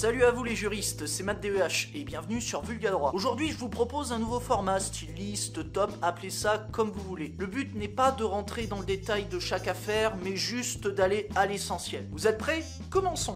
Salut à vous les juristes, c'est Matt DEH et bienvenue sur Vulgadroit. Aujourd'hui je vous propose un nouveau format, style liste, top, appelez ça comme vous voulez. Le but n'est pas de rentrer dans le détail de chaque affaire, mais juste d'aller à l'essentiel. Vous êtes prêts? Commençons.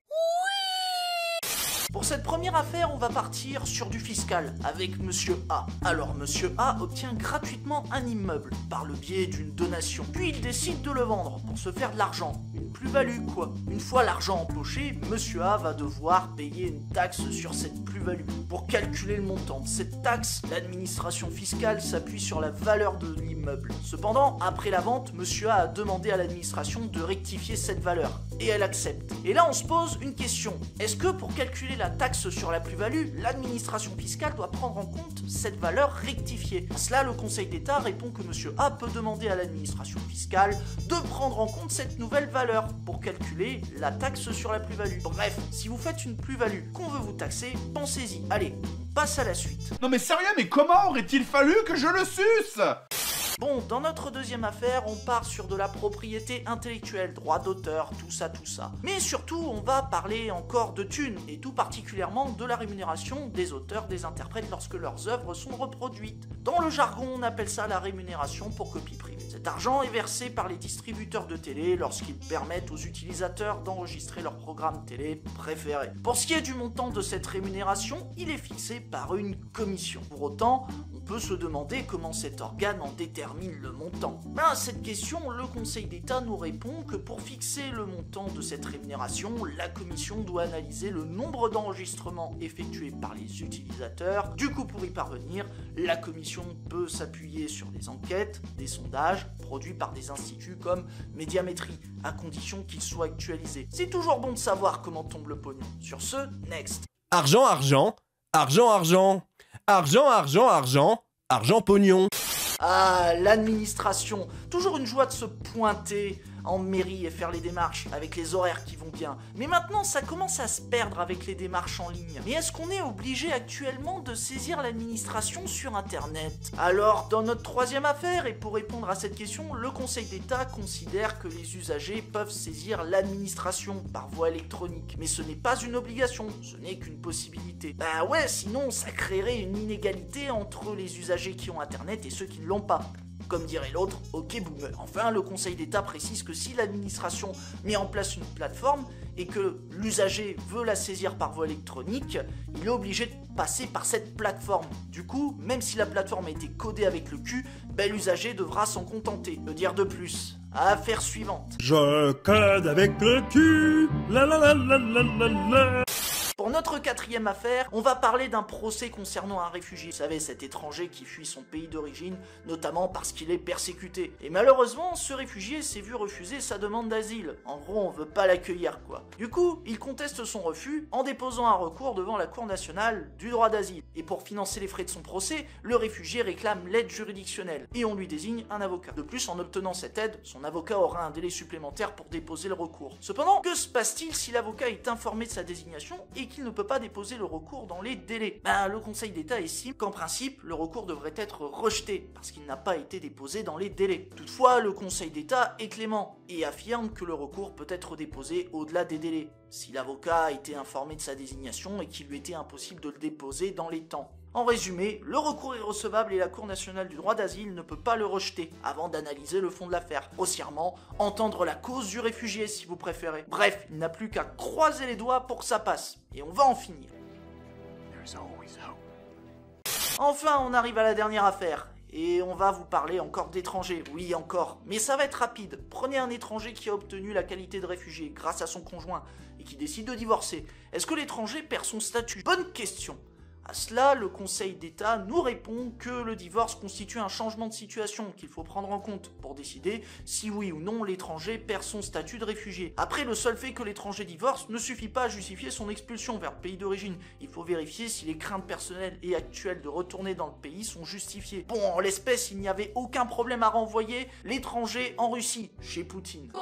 Pour cette première affaire, on va partir sur du fiscal avec Monsieur A. Alors Monsieur A obtient gratuitement un immeuble par le biais d'une donation. Puis il décide de le vendre pour se faire de l'argent. Une plus-value quoi. Une fois l'argent empoché, Monsieur A va devoir payer une taxe sur cette plus-value. Pour calculer le montant de cette taxe, l'administration fiscale s'appuie sur la valeur de l'immeuble. Cependant, après la vente, Monsieur A demandé à l'administration de rectifier cette valeur. Et elle accepte. Et là on se pose une question. Est-ce que pour calculer la taxe sur la plus-value, l'administration fiscale doit prendre en compte cette valeur rectifiée? À cela, le Conseil d'État répond que Monsieur A peut demander à l'administration fiscale de prendre en compte cette nouvelle valeur pour calculer la taxe sur la plus-value. Bref, si vous faites une plus-value qu'on veut vous taxer, pensez-y. Allez, on passe à la suite. Non mais sérieux, mais comment aurait-il fallu que je le suce ? Bon, dans notre deuxième affaire, on part sur de la propriété intellectuelle, droit d'auteur, tout ça. Mais surtout, on va parler encore de thunes, et tout particulièrement de la rémunération des auteurs, des interprètes lorsque leurs œuvres sont reproduites. Dans le jargon, on appelle ça la rémunération pour copie privée. Cet argent est versé par les distributeurs de télé lorsqu'ils permettent aux utilisateurs d'enregistrer leur programme télé préféré. Pour ce qui est du montant de cette rémunération, il est fixé par une commission. Pour autant, on peut se demander comment cet organe en détermine le montant. À cette question, le Conseil d'État nous répond que pour fixer le montant de cette rémunération, la commission doit analyser le nombre d'enregistrements effectués par les utilisateurs. Du coup, pour y parvenir, la commission peut s'appuyer sur des enquêtes, des sondages produits par des instituts comme Médiamétrie, à condition qu'ils soient actualisés. C'est toujours bon de savoir comment tombe le pognon. Sur ce, next. Argent, argent, argent, argent, argent, argent, argent, argent, pognon. Ah, l'administration, toujours une joie de se pointer en mairie et faire les démarches avec les horaires qui vont bien. Mais maintenant, ça commence à se perdre avec les démarches en ligne. Mais est-ce qu'on est obligé actuellement de saisir l'administration sur Internet? Alors, dans notre troisième affaire, et pour répondre à cette question, le Conseil d'État considère que les usagers peuvent saisir l'administration par voie électronique. Mais ce n'est pas une obligation, ce n'est qu'une possibilité. Bah ouais, sinon ça créerait une inégalité entre les usagers qui ont Internet et ceux qui ne l'ont pas. Comme dirait l'autre, ok boomer. Enfin, le Conseil d'État précise que si l'administration met en place une plateforme et que l'usager veut la saisir par voie électronique, il est obligé de passer par cette plateforme. Du coup, même si la plateforme a été codée avec le cul, l'usager devra s'en contenter. Que dire de plus? Affaire suivante. Je code avec le cul, la la la la la la la. Pour notre quatrième affaire, on va parler d'un procès concernant un réfugié. Vous savez, cet étranger qui fuit son pays d'origine, notamment parce qu'il est persécuté. Et malheureusement, ce réfugié s'est vu refuser sa demande d'asile. En gros, on veut pas l'accueillir, quoi. Du coup, il conteste son refus en déposant un recours devant la Cour nationale du droit d'asile. Et pour financer les frais de son procès, le réfugié réclame l'aide juridictionnelle. Et on lui désigne un avocat. De plus, en obtenant cette aide, son avocat aura un délai supplémentaire pour déposer le recours. Cependant, que se passe-t-il si l'avocat est informé de sa désignation et qu'il ne peut pas déposer le recours dans les délais? Le Conseil d'État estime qu'en principe, le recours devrait être rejeté parce qu'il n'a pas été déposé dans les délais. Toutefois, le Conseil d'État est clément et affirme que le recours peut être déposé au-delà des délais, si l'avocat a été informé de sa désignation et qu'il lui était impossible de le déposer dans les temps. En résumé, le recours est recevable et la Cour nationale du droit d'asile ne peut pas le rejeter avant d'analyser le fond de l'affaire. Grossièrement, entendre la cause du réfugié si vous préférez. Bref, il n'a plus qu'à croiser les doigts pour que ça passe. Et on va en finir. Enfin, on arrive à la dernière affaire. Et on va vous parler encore d'étrangers, oui encore, mais ça va être rapide. Prenez un étranger qui a obtenu la qualité de réfugié grâce à son conjoint et qui décide de divorcer. Est-ce que l'étranger perd son statut? Bonne question. À cela, le Conseil d'État nous répond que le divorce constitue un changement de situation qu'il faut prendre en compte pour décider si oui ou non l'étranger perd son statut de réfugié. Après, le seul fait que l'étranger divorce ne suffit pas à justifier son expulsion vers le pays d'origine. Il faut vérifier si les craintes personnelles et actuelles de retourner dans le pays sont justifiées. Bon, en l'espèce, il n'y avait aucun problème à renvoyer l'étranger en Russie, chez Poutine.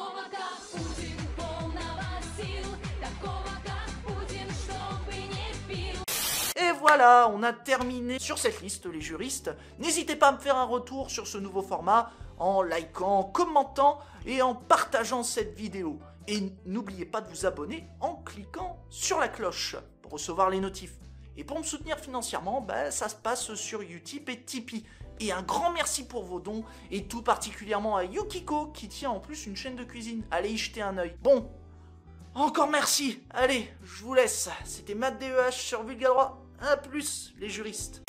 Et voilà, on a terminé sur cette liste, les juristes. N'hésitez pas à me faire un retour sur ce nouveau format en likant, en commentant et en partageant cette vidéo. Et n'oubliez pas de vous abonner en cliquant sur la cloche. pour recevoir les notifs. Et pour me soutenir financièrement, bah, ça se passe sur Utip et Tipeee. Et un grand merci pour vos dons, et tout particulièrement à Yukiko, qui tient en plus une chaîne de cuisine. Allez y jeter un œil. Bon, encore merci. Allez, je vous laisse. C'était Matt DEH sur Vulgadroit. A plus, les juristes.